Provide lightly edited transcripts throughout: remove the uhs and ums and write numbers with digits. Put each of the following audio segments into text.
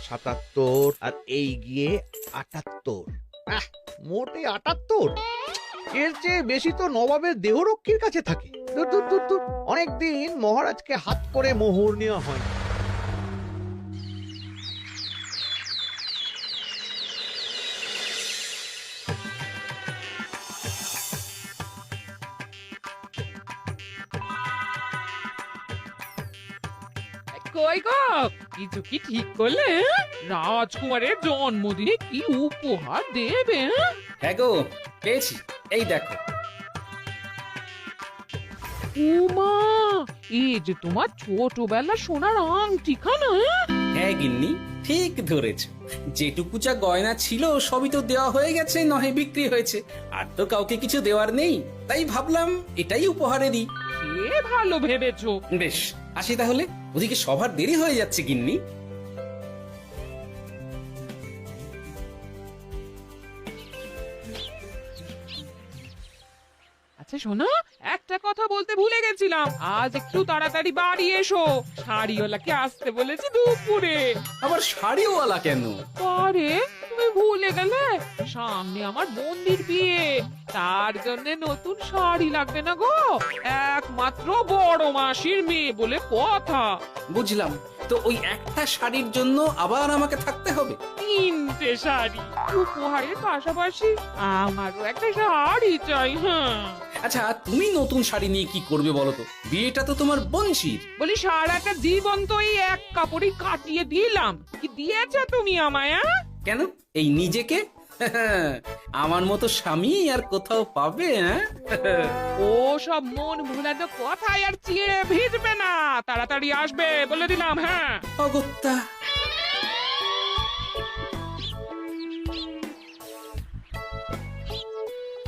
৭৭ আর এই গিয়ে ৭৮। মোটে ৭৮। এর চেয়ে বেশি তো নবাবের দেহরক্ষীর কাছে থাকে। দূর দূর দূর দূর, অনেকদিন মহারাজকে হাত করে মোহর নেওয়া হয় না। কই গো, কিছু কি ঠিক করলে? রাজকুমারের জন্মদিনে কি উপহার দেবে? হ্যাঁ গো, পেয়েছি, এই দেখো। উমা, এই যে তোমার ছোটবেলা সোনার আংটিখানা। হ্যাঁ গিন্নি, ঠিক ধরেছ। যেটুকু যা গয়না ছিল সবই তো দেওয়া হয়ে গেছে, নহে বিক্রি হয়েছে। আর তো কাউকে কিছু দেওয়ার নেই, তাই ভাবলাম এটাই উপহারে দিই। সে ভালো ভেবেছো। বেশ, আসি তাহলে, ওদিকে সবার দেরি হয়ে যাচ্ছে গিন্নি। আচ্ছা শোনো, একটা কথা বলতে ভুলে গেছিলাম, আজ একটু তাড়াতাড়ি বাড়ি এসো। শাড়িওয়ালাকে আসতে বলেছি দুপুরে। আবার শাড়িওয়ালা কেন? আরে তুমি ভুলে গেলে, সামনে আমার বোনদির বিয়ে, তার জন্য নতুন শাড়ি লাগবে না গো। একমাত্র বড় মাসির মেয়ে বলে কথা। বুঝলাম, তো ওই একটা শাড়ির জন্য আবার আমাকে থাকতে হবে? 3টে শাড়ি উপহারের পাশাপাশি আমারও একটা শাড়ি চাই। হ্যাঁ আচ্ছা, তুমি নতুন শাড়ি নিয়ে কি করবে বলো তো? বিয়েটা তো তোমার বংশীর। বলি, সারাটা জীবন তো এই এক কাপড়ই কাটিয়ে দিলাম, কি দিয়েছো তুমি আমায়? কেন, এই নিজেকে? আমার মতো স্বামী আর কোথাও পাবে? ও সব মন ভুলানো কথায় আর চিড়ে ভিজবে না, তাড়াতাড়ি আসবে বলে দিলাম। হ্যাঁ অগত্যা।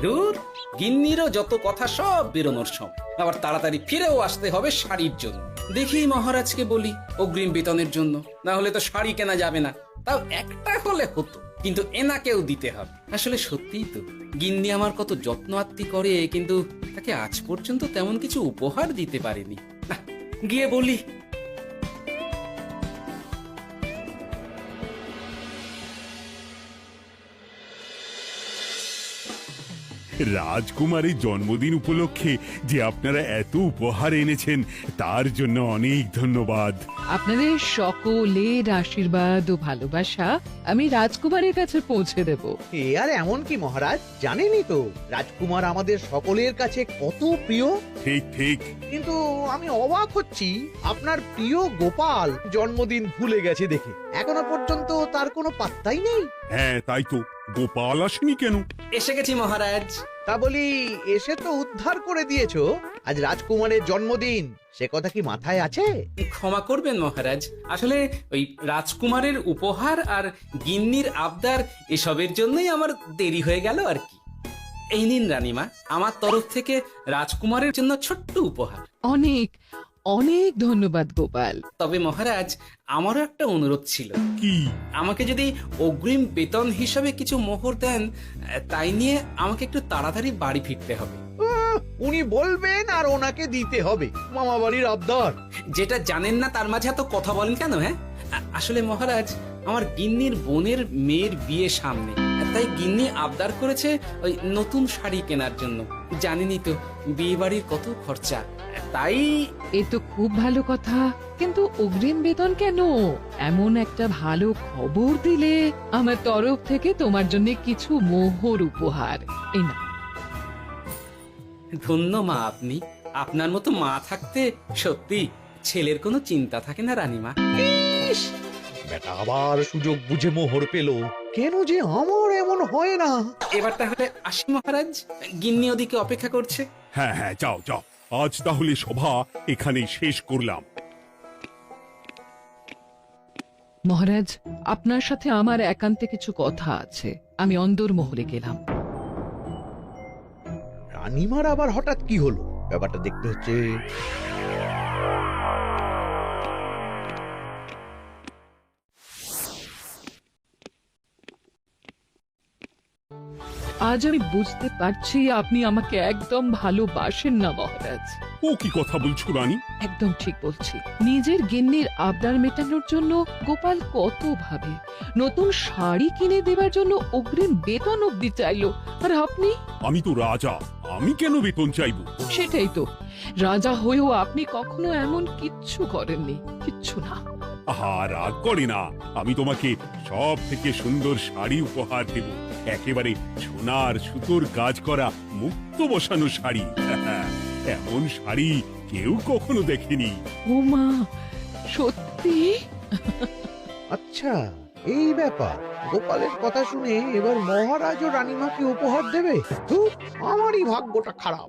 দূর, গিন্নিরও যত কথা সব বেরোনোর সময়। আবার তাড়াতাড়ি ফিরেও আসতে হবে শাড়ির জন্য। দেখি মহারাজকে বলি অগ্রিম বেতনের জন্য, না হলে তো শাড়ি কেনা যাবে না। তাও একটা হলে হতো, কিন্তু এনাকেও দিতে হবে। আসলে সত্যিই তো, গিন্নি আমার কত যত্ন আত্তি করে, কিন্তু তাকে আজ পর্যন্ত তেমন কিছু উপহার দিতে পারেনি। না, গিয়ে বলি। রাজকুমারের জন্মদিন উপলক্ষে যে আপনারা এত উপহার এনেছেন তার জন্য অনেক ধন্যবাদ। আপনাদের সকলের আশীর্বাদ ও ভালোবাসা আমি রাজকুমারের কাছে পৌঁছে দেব। এ আর এমন কি মহারাজ, জানেনই তো রাজকুমার আমাদের সকলের কাছে কত প্রিয়। ঠিক ঠিক। কিন্তু আমি অবাক হচ্ছি, আপনার প্রিয় গোপাল জন্মদিন ভুলে গেছে দেখে। এখনো পর্যন্ত তার কোনো পাত্তাই নেই। হ্যাঁ তাই তো, গোপাল আসেনি কেন? এসে গেছি মহারাজ। তা বলি, এসে তো উদ্ধার করে দিয়েছো। আজ রাজকুমারের জন্মদিন, সে কথা কি মাথায় আছে? ক্ষমা করবেন মহারাজ, আসলে ওই রাজকুমারের উপহার আর গিন্নির আবদার এসবের জন্যই আমার দেরি হয়ে গেল আর কি। এই নিন রানীমা, আমার তরফ থেকে রাজকুমারের জন্য ছোট্ট উপহার। অনেক অনেক ধন্যবাদ গোপাল। তবে মহারাজ, আমারও একটা অনুরোধ ছিল। কি? আমাকে যদি অগ্রিম বেতন হিসাবে কিছু মোহর দেন, তাই নিয়ে আমাকে একটু তাড়াতাড়ি বাড়ি ফিরতে হবে। উনি বলবেন আর ওনাকে দিতে হবে, মামা বাড়ির আবদার। যেটা জানেন না তার মাঝে এত কথা বলেন কেন? হ্যাঁ, আসলে মহারাজ, আমার গিন্নির বোনের মেয়ের বিয়ে সামনে, তাই গিন্নি আবদার করেছে ওই নতুন শাড়ি কেনার জন্য। জানেনই তো বিয়ে বাড়ির কত খরচা, তাই। এ তো খুব ভালো কথা, কিন্তু অগ্রিম বেতন কেন? এমন একটা ভালো খবর দিলে আমার তরফ থেকে তোমার জন্য কিছু মোহর উপহার। এই না। ধন্য মা আপনি, আপনার মতো মা থাকতে সত্যি ছেলের কোনো চিন্তা থাকে না রানীমা। ইস, বেটা আবার সুযোগ বুঝে মোহর পেল। কেন যে আমার এমন হয় না। এবার তাহলে আসি মহারাজ, গিন্নি ওদিকে অপেক্ষা করছে। হ্যাঁ হ্যাঁ, যাও যাও, আজ তাহলে সভা এখানেই শেষ করলাম। মহারাজ, আপনার সাথে আমার একান্তে কিছু কথা আছে। আমি অন্দরমহলে গেলাম। রানীমার আবার হঠাৎ কি হলো, ব্যাপারটা দেখতে হচ্ছে। আজ আমি বুঝতে পারছি আপনি আমাকে একদম ভালোবাসেন না মহারাজ। ও কি কথা বলছো রানী? একদম ঠিক বলছি। নিজের গিন্নির আবদার মেটানোর জন্য গোপাল কত ভাবে, নতুন শাড়ি কিনে দেবার জন্য অগ্রিম বেতন অব্দি চাইলো, আর আপনি? আমি তো রাজা, আমি কেন বেতন চাইবো? সেটাই তো, রাজা হয়েও আপনি কখনো এমন কিচ্ছু করেননি, কিচ্ছু না। আহা, রাগ করে না, আমি তোমাকে সব থেকে সুন্দর শাড়ি উপহার দেব, একেবারে সোনার সুতোর কাজ করা মুক্ত বসানো শাড়ি। এমন শাড়ি কেউ কখনো দেখেনি। ও মা, সত্যি? আচ্ছা, এই ব্যাপার। গোপালের কথা শুনে এবার মহারাজ ও রানীমাকে উপহার দেবে? ধুর, আমারই ভাগ্যটা খারাপ।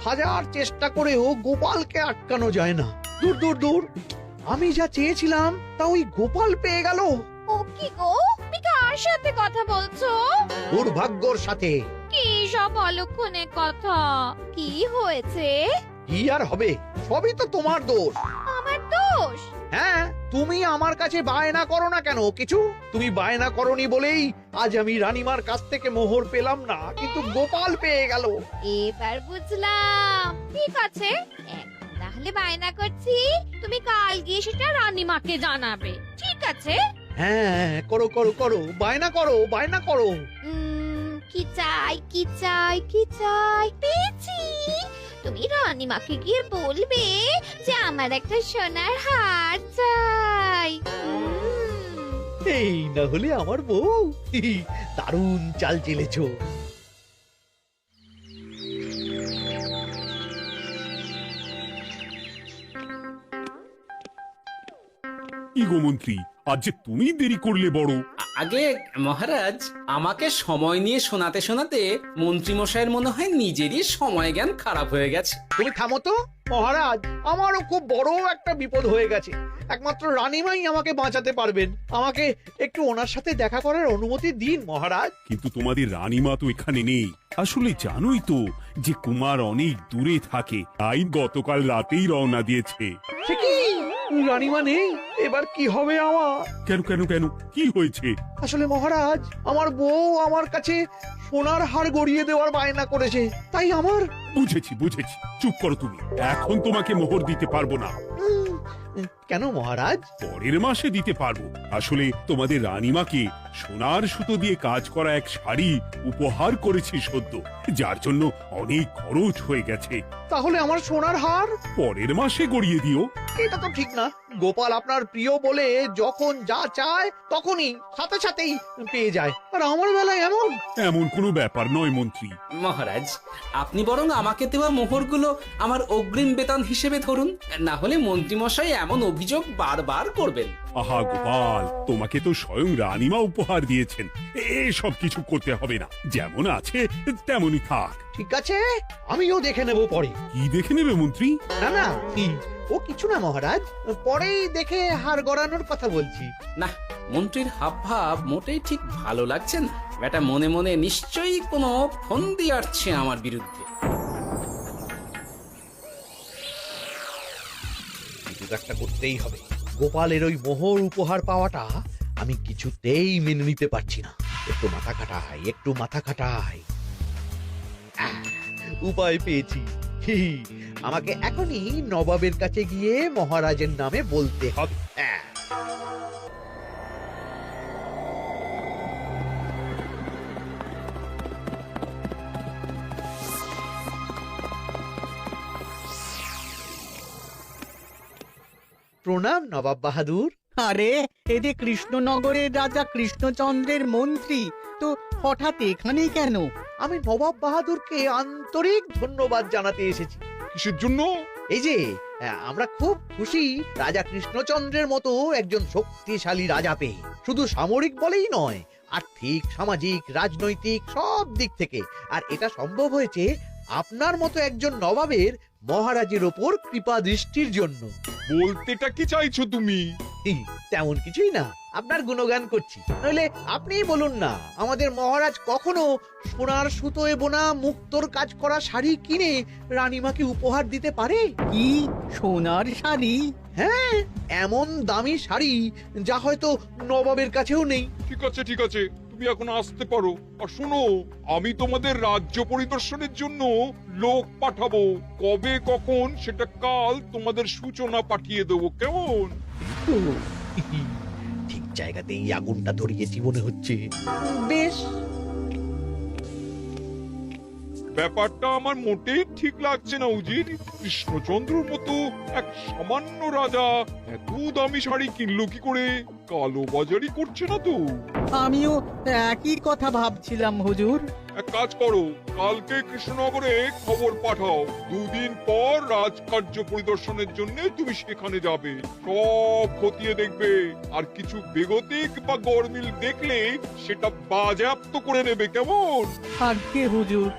হাজার চেষ্টা করেও গোপালকে আটকানো যায় না। দূর দূর দূর, আমি যা চেয়েছিলাম তা ওই গোপাল পেয়ে গেল। ও কি গো, তুমি কার সাথে কথা বলছো? দুর্ভাগ্যর সাথে। কি সব অলক্ষণে কথা? কি হয়েছে? কি আর হবে, সবই তো তোমার দোষ। আমার দোষ? হ্যাঁ, তুমি আমার কাছে বায়না করো না কেন কিছু? তুমি বায়না করনি বলেই আজ আমি রানীমার কাছ থেকে মোহর পেলাম না, কিন্তু গোপাল পেয়ে গেল। এবার বুঝলাম। ঠিক আছে, এখন তাহলে বায়না করছি, তুমি কাল গিয়ে সেটা রানীমাকে জানাবে, ঠিক আছে? হ্যাঁ, করো করো করো, বায়না করো, বায়না করো। কি চাই, কি চাই, কি চাই? পেয়েছি। তুমি রানীমাকে গিয়ে বলবে যে আমার একটা সোনার হার চাই। এই না হলে আমার বউ। দারুণ চাল চেলেছো। কি গো মন্ত্রী, আজ যে তুমি দেরি করলে বড়। আগে মহারাজ, আমাকে সময় নিয়ে শোনাতে শোনাতে মন্ত্রী মশাইয়ের মনে হয় নিজেরই সময় জ্ঞান খারাপ হয়ে গেছে। তুমি থামো তো মহারাজ, আমারও খুব বড় একটা বিপদ হয়ে গেছে। একমাত্র রানীমাই আমাকে বাঁচাতে পারবেন। আমাকে একটু ওনার সাথে দেখা করার অনুমতি দিন মহারাজ। কিন্তু তোমাদের রানীমা তো এখানে নেই। আসলে জানোই তো যে কুমার অনেক দূরে থাকে, তাই গতকাল রাতেই রওনা দিয়েছে। সে কি, রানীমা নেই? এবার কি হবে আমার? কেন কেন কেন, কি হয়েছে? আসলে মহারাজ, আমার বউ আমার কাছে সোনার হার গড়িয়ে দেওয়ার বায়না করেছে, তাই আমার। বুঝেছি বুঝেছি, চুপ করো তুমি, এখন তোমাকে মোহর দিতে পারবো না। কেন মহারাজ? পরের মাসে দিতে পারবো। আসলে তোমাদের রানীমাকে সোনার সুতো দিয়ে কাজ করা এক শাড়ি উপহার করেছি সদ্য, যার জন্য অনেক খরচ হয়ে গেছে। তাহলে আমার সোনার হার পরের মাসে গড়িয়ে দিও। এটা তো ঠিক না। গোপাল আপনার প্রিয় বলে যখন যা চায় তখনই সাথে সাথেই পেয়ে যায়, আর আমার বেলায় এমন। এমন কোনো ব্যাপার নয় মন্ত্রী। মহারাজ, আপনি বরং আমাকে দেওয়া মোহরগুলো আমার অগ্রিম বেতন হিসেবে ধরুন, না হলে মন্ত্রী মশাই এমন অভিযোগ বারবার করবেন। আহা গোপাল, তোমাকে তো স্বয়ং রানীমা উপহার দিয়েছেন, এসব কিছু করতে হবে না, যেমন আছে তেমনই থাক। ঠিক আছে, আমিও দেখে নেব পরে। কি দেখে নেবে মন্ত্রী? না না, ও কিছু না মহারাজ, পরেই দেখে হার গড়ানোর কথা বলছি। না, মন্ত্রীর হাবভাব মোটেই ঠিক ভালো লাগছে না। বেটা মনে মনে নিশ্চয়ই কোনো ফন্দি আটছে আমার বিরুদ্ধে। কিছু একটা করতেই হবে। গোপালের ওই মোহর উপহার পাওয়াটা আমি কিছুতেই মেনে নিতে পারছি না। একটু মাথা খাটাই, একটু মাথা খাটাই। উপায় পেয়েছি। আমাকে এখনই নবাবের কাছে গিয়ে মহারাজের নামে বলতে হবে। প্রণাম নবাব বাহাদুর। আরে এ যে কৃষ্ণনগরের রাজা কৃষ্ণচন্দ্রের মন্ত্রী, তো হঠাৎ এখানেই কেন? আমি নবাব বাহাদুরকে আন্তরিক ধন্যবাদ জানাতে এসেছি। কিসের জন্য? এই যে আমরা খুব খুশি রাজা কৃষ্ণচন্দ্রের মতো একজন শক্তিশালী রাজা পেয়ে। শুধু সামরিক বলেই নয়, আর্থিক, সামাজিক, রাজনৈতিক সব দিক থেকে। আর এটা সম্ভব হয়েছে আপনার মতো একজন নবাবের মহারাজের ওপর কৃপা দৃষ্টির জন্য। বলতেটা কি চাইছো তুমি? তেমন কিছুই না, আপনার গুণগান করছি। নইলে আপনিই বলুন না, আমাদের মহারাজ কখনো সোনার সুতোয় বোনা মুক্তোর কাজ করা শাড়ি কিনে রানীমাকে উপহার দিতে পারে? কি সোনার শাড়ি? হ্যাঁ, এমন দামি শাড়ি যা হয়তো নবাবের কাছেও নেই। ঠিক আছে, ঠিক আছে, তুমি তুমি এখন আসতে পারো। আর শোনো, আমি তোমাদের রাজ্য পরিদর্শনের জন্য লোক পাঠাবো। কবে কখন সেটা কাল তোমাদের সূচনা পাঠিয়ে দেবো, কেমন? তো, ঠিক জায়গাতেই আগুনটা ধরিয়েছি মনে হচ্ছে। বেশ, ব্যাপারটা আমার মোটেই ঠিক লাগছে না উজির। কৃষ্ণচন্দ্রর মতো এক সামান্য রাজা এত দামি শাড়ি কিনলো কি করে? কালো বাজারি করছে না তো? আমিও একই কথা ভাবছিলাম হুজুর। এক কাজ করো, কালকে কৃষ্ণনগরে খবর পাঠাও। 2 দিন পর রাজকার্য পরিদর্শনের জন্য তুমি সেখানে যাবে। সব খতিয়ে দেখবে, আর কিছু বেগতিক বা গরমিল দেখলে সেটা বাজেয়াপ্ত করে নেবে, কেমন? আজ্ঞে হুজুর।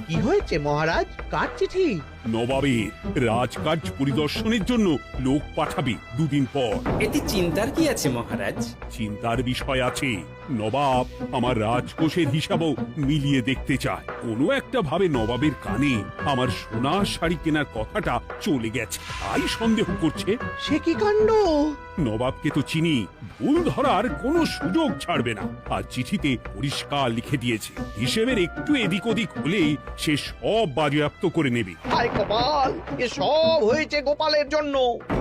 কি হয়েছে মহারাজ? কার চিঠি? নবাবের রাজকার্য পরিদর্শনের জন্য লোক পাঠাবে 2 দিন পর। এতে চিন্তার কি আছে মহারাজ? চিন্তার বিষয় আছে। নবাব আমার রাজকোষের হিসাবও মিলিয়ে দেখতে চায়। কোনো একটা ভাবে নবাবের কানে আমার সোনার শাড়ি কেনার কথাটা চলে গেছে, তাই সন্দেহ করছে। সে কি কাণ্ড! নবাবকে তো চিনি, ভুল ধরার কোনো সুযোগ ছাড়বে না। আর চিঠিতে পরিষ্কার লিখে দিয়েছে, হিসেবের একটু এদিক ওদিক হলেই সে সব বাজেয়াপ্ত করে নেবে। হায় কপাল, এ সব হয়েছে গোপালের জন্য।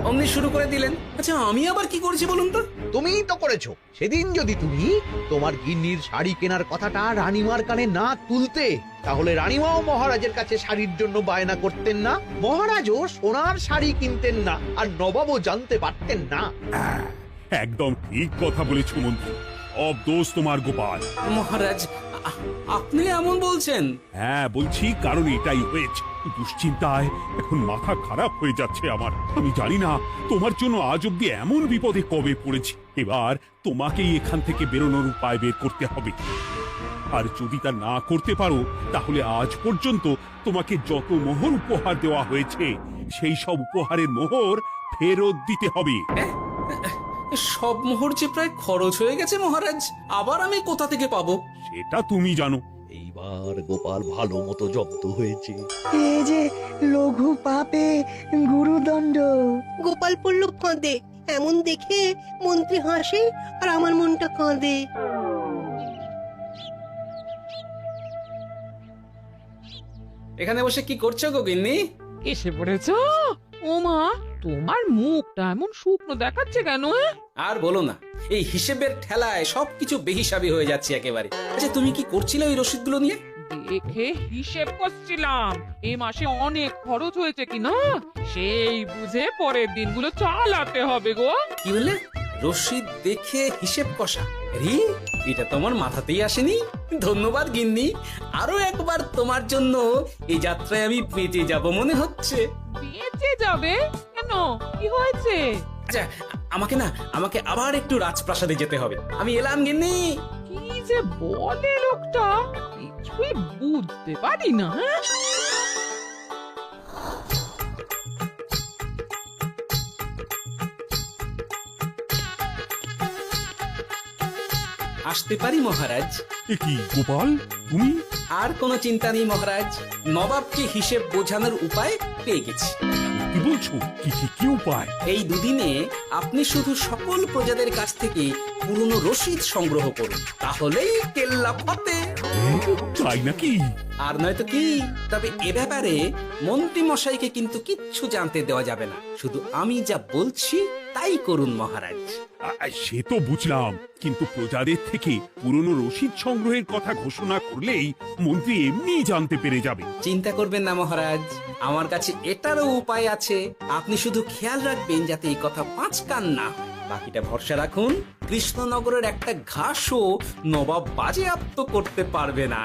অমনি শুরু করে দিলেন। আচ্ছা, আমি আবার কি করেছি বলুন তো? তুমিই তো করেছো। সেদিন যদি তুমি তোমার গিন্নির শাড়ি কেনার কথাটা রানীমার কানে না তুলতে, তাহলে রানীমাও মহারাজের কাছে শাড়ির জন্য বায়না করতেন না, মহারাজও সোনার শাড়ি কিনতেন না, আর নবাবও জানতে পারতেন না। একদম ঠিক কথা বলেছ মন্ত্রী, সব দোষ তোমার গোপাল। মহারাজ, আপনি এমন বলছেন? হ্যাঁ বলছি, কারণ এটাই হয়েছে। দুশ্চিন্তায় এখন মাথা খারাপ হয়ে যাচ্ছে আমার। আমি জানি না তোমার জন্য আজ অব্দি এমন বিপদে কবে পড়েছি। এবার তোমাকেই এখান থেকে বেরোনোর উপায় বের করতে হবে। আর যদি তা না করতে পারো, তাহলে আজ পর্যন্ত তোমাকে যত মোহর উপহার দেওয়া হয়েছে, সেই সব উপহারের মোহর ফেরত দিতে হবে। সব মোহর যে প্রায় খরচ হয়ে গেছে মহারাজ, আবার আমি কোথা থেকে পাবো? সেটা তুমি জানো। এইবার গোপাল ভালো মতো জব্দ হয়েছে। এ যে লঘু পাপে গুরুদণ্ড। গোপাল পড়ল কাঁদে, এমন দেখে মন্ত্রী হাসে আর আমার মনটা কাঁদে। এখানে বসে কি করছো গো গিন্নি? এসে পড়েছ? ওমা, তোমার মুখটা এমন শুকনো দেখাচ্ছে কেন? আর বলো না, এই হিসেবের ঠেলায় সবকিছু বেহিসাবি হয়ে যাচ্ছে একেবারে। আচ্ছা, তুমি কি করছিলে ওই রসিদগুলো নিয়ে? দেখে হিসেব করছিলাম এ মাসে অনেক খরচ হয়েছে কিনা, সেই বুঝে পরের দিনগুলো চালাতে হবে গো। কি বললে? রসিদ দেখে হিসেব কষা? আরে, এটা তোমার মাথাতেই আসেনি। ধন্যবাদ গিন্নি, আরো একবার তোমার জন্য এই যাত্রায় আমি বেঁচে যাব মনে হচ্ছে। বেঁচে যাবে কেন? কি হয়েছে? আচ্ছা, আমাকে আবার একটু রাজপ্রাসাদে যেতে হবে। আমি এলাম গিন্নি। কি যে বলে লোকটা, কিছুই বুঝতে পারি না। আসতে পারি মহারাজ? এ কি গোপাল, তুমি? আর কোনো চিন্তা নেই মহারাজ, নবাবকে হিসেব বোঝানোর উপায় পেয়ে গেছি। কি বলছো? কি উপায়? এই দুদিনে আপনি শুধু সকল প্রজাদের কাছ থেকে পুরনো রসিদ সংগ্রহ করুন, তাহলেই কেল্লা ফতে। তাই নাকি? আর নয়তো কি? তবে এ ব্যাপারে মন্ত্রী মশাইকে কিন্তু কিচ্ছু জানতে দেওয়া যাবে না। শুধু আমি যা বলছি তাই করুন মহারাজ। সে তো বুঝলাম, কিন্তু প্রজাদের থেকে পুরনো রসিদ সংগ্রহের কথা ঘোষণা করলেই মন্ত্রী এমনি জানতে পেরে যাবে। চিন্তা করবেন না মহারাজ, আমার কাছে এটারও উপায় আছে। আপনি শুধু খেয়াল রাখবেন যাতে এই কথা 5 কান না হয়। বাকিটা ভরসা রাখুন, কৃষ্ণনগরের একটা ঘাসও নবাব বাজেয়াপ্ত করতে পারবে না।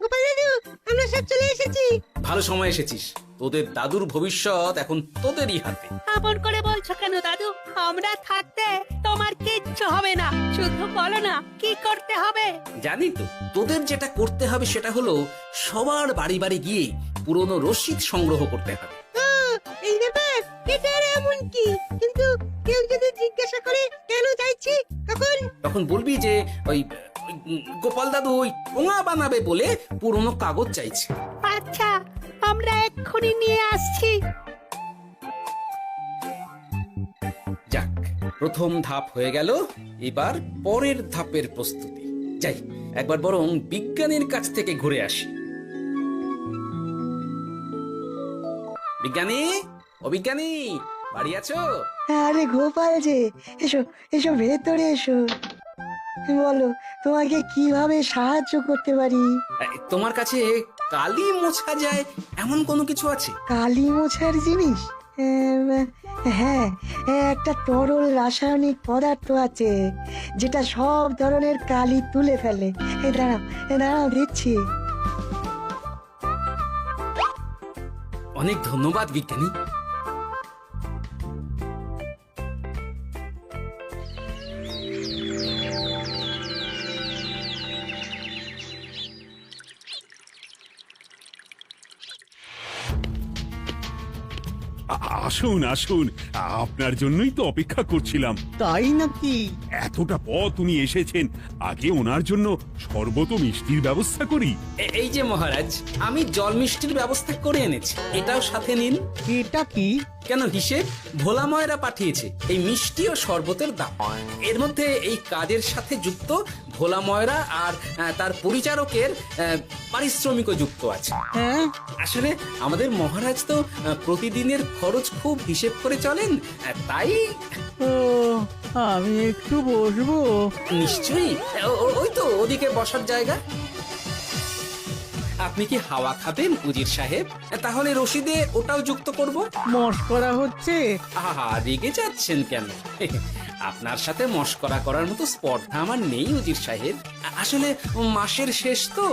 গোপাল দাদু, আমরা সব চলে এসেছি। ভালো সময় এসেছিস, তোদের দাদুর ভবিষ্যৎ এখন তোদেরই হাতে। আপন করে বলছো কেন দাদু? আমরা থাকতে তোমার কিচ্ছু হবে না, শুধু বলো না কি করতে হবে। জানি তো, তোদের যেটা করতে হবে সেটা হলো সবার বাড়ি বাড়ি গিয়ে পুরনো রসিদ সংগ্রহ করতে হবে। এই ব্যাপার, এটা আর এমন কি? কিন্তু কেউ যদি জিজ্ঞাসা করে কেন চাইছি, তখন বলবি যে ওই গোপাল দাদু ওই ঠোঙা বানাবে বলে পুরনো কাগজ চাইছে। আচ্ছা, আমরা এক্ষুনি নিয়ে আসছি। যাক, প্রথম ধাপ হয়ে গেল, এবার পরের ধাপের প্রস্তুতি। যাই, একবার বরং বিজ্ঞানীর কাছ থেকে ঘুরে আসি। বিজ্ঞানী, ও বিজ্ঞানী, বাড়ি আছো? আরে গোপাল যে, এসো এসো ভেতরে এসো। বলো, তোমাকে কিভাবে সাহায্য করতে পারি? তোমার কাছে কালি মোছা যায় এমন কোনো কিছু আছে? কালি মোছার জিনিস? হ্যাঁ, একটা তরল রাসায়নিক পদার্থ আছে যেটা সব ধরনের কালি তুলে ফেলে। দাঁড়াও দিচ্ছি। অনেক ধন্যবাদ বিজ্ঞানী। আসুন আসুন, আপনার জন্যই তো অপেক্ষা করছিলাম। তাই নাকি? এতটা পথ উনি এসেছেন, আগে ওনার জন্য শরবত ও মিষ্টির ব্যবস্থা করি। এই যে মহারাজ, আমি জল মিষ্টির ব্যবস্থা করে এনেছি, এটাও সাথে নিন। এটা কি? কেন, হিসেব ভোলা ময়রা পাঠিয়েছে এই মিষ্টি ও শরবতের দাম। এর মধ্যে এই কাজের সাথে যুক্ত ভোলা ময়রা আর তার পরিচারকের পারিশ্রমিকও যুক্ত আছে। হ্যাঁ, আসলে আমাদের মহারাজ তো প্রতিদিনের খরচ খুব হিসেব করে চলেন, তাই। ও, আমি একটু বসবো? নিশ্চয়ই, ওই তো ওদিকে বসার জায়গা। আপনি কি হাওয়া খাবেন উজির সাহেব? তাহলে রশিদে ওটাও যুক্ত করব। মশকরা হচ্ছে? আহা, রেগে যাচ্ছেন কেন? আপনার সাথে মশকরা করার মতো স্পর্ধা আমার নেই উজির সাহেব। আসলে মাসের শেষ তো,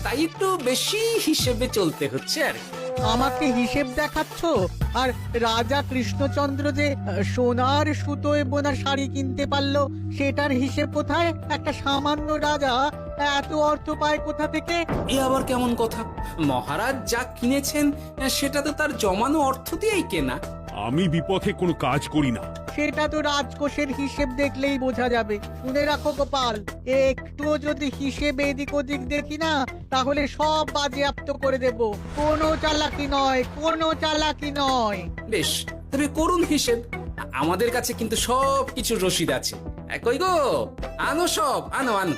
তাই একটু বেশি হিসেবে চলতে হচ্ছে আর কি। আমাকে হিসেব দেখাচ্ছ? আর রাজা কৃষ্ণচন্দ্র যে সোনার সুতোয় বোনা শাড়ি কিনতে পারলো, সেটার হিসেব কোথায়? একটা সামান্য রাজা এত অর্থ পায় কোথা থেকে? এ আবার কেমন কথা? মহারাজ যা কিনেছেন সেটা তো তার জমানো অর্থ দিয়েই কেনা। আমি বিপথে কোনো কাজ করি না। সেটা তো রাজকোষের হিসেব দেখলেই বোঝা যাবে। শুনে রাখো গোপাল, একটুও যদি হিসেব এদিক ওদিক দেখি না, তাহলে সব বাজেয়াপ্ত করে দেব। কোনো চালাকি নয়, কোনো চালাকি নয়। বেশ, তবে করুন হিসেব। আমাদের কাছে কিন্তু সব কিছু রসিদ আছে। কই গো, আনো সব, আনো আনো।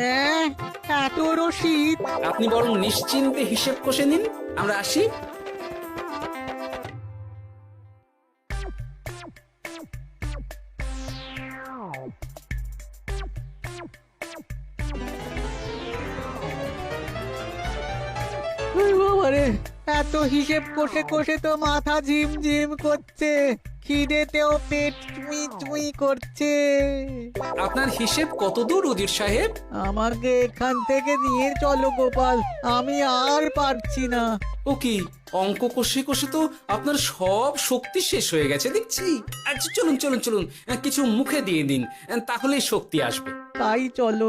হ্যাঁ, এত রসিদ? আপনি বরং নিশ্চিন্তে হিসেব কষে নিন, আমরা আসি। বাবারে, এত হিসেব কষে কষে তো মাথা ঝিমঝিম করছে, খিদেতেও পেট চুই চুই করছে। আপনার হিসেব কত দূর উজির সাহেব? আমাকে এখান থেকে নিয়ে চলো গোপাল, আমি আর পারছি না। ও কি, অঙ্ক কষে কষে তো আপনার সব শক্তি শেষ হয়ে গেছে দেখছি। আচ্ছা চলুন চলুন চলুন, কিছু মুখে দিয়ে দিন, তাহলেই শক্তি আসবে। তাই চলো।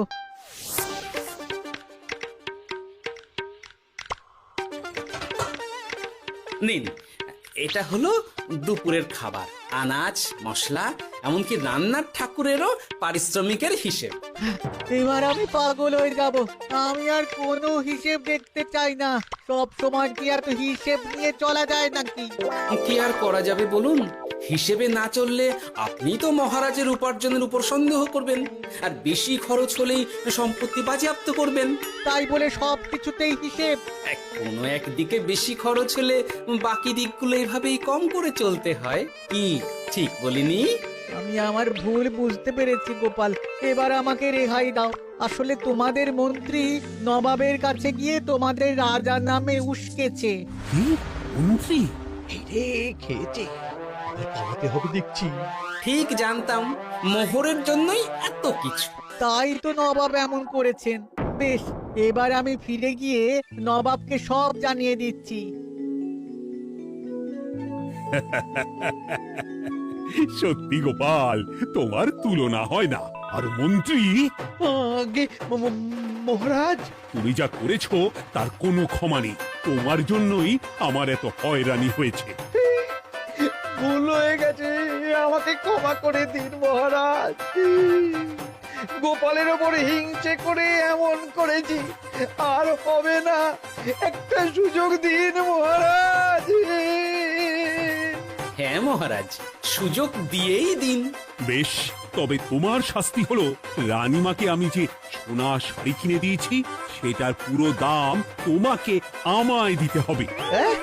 নিন, এটা হলো দুপুরের খাবার, আনাজ মশলা এমনকি রান্নার ঠাকুরেরও পারিশ্রমিকের হিসেব। এবার আমি পাগল হয়ে যাব। আমি আর কোনো হিসেব দেখতে চাই না। সব সময় কি আর হিসেব নিয়ে চলা যায় নাকি? কি আর করা যাবে বলুন? হিসেবে না চললে আপনি তো মহারাজের উপার্জনের উপর সন্দেহ করবেন, আর বেশি খরচ হলেই সম্পত্তি বাজেয়াপ্ত করবেন। তাই বলে সব কিছুতেই হিসেব? কোনো একদিকে বেশি খরচ হলে বাকি দিকগুলো এইভাবেই কম করে চলতে হয়। কি ঠিক বলিনি? আমি আমার ভুল বুঝতে পেরেছি গোপাল, এবার আমাকে রেহাই দাও। আসলে তোমাদের মন্ত্রী নবাবের কাছে গিয়ে তোমাদের রাজা নামে উস্কেছে। মন্ত্রী? এই রে, খেয়েছে, পালাতে হবে দেখছি। ঠিক জানতাম মোহরের জন্যই এত কিছু। তাই তো নবাব এমন করেছেন। বেশ, এবার আমি ফিরে গিয়ে নবাবকে সব জানিয়ে দিচ্ছি। সত্যি গোপাল, তোমার তুলনা হয় না। আর মন্ত্রী, আগে মহারাজ, তুমি যা করেছো তার কোনো ক্ষমা নেই। তোমার জন্যই আমার এত হয়রানি হয়েছে। ভুল হয়ে গেছে, আমাকে ক্ষমা করে দিন মহারাজ। গোপালের ওপরে হিংসে করে এমন করেছি, আর হবে না। একটা সুযোগ দিন মহারাজ। হ্যাঁ মহারাজ, সুযোগ দিয়েই দিন। বেশ, তবে তোমার শাস্তি হলো রানীমাকে আমি যে সোনা শাড়ি কিনে দিয়েছি সেটার পুরো দাম তোমাকে আমায় দিতে হবে। হ্যাঁ?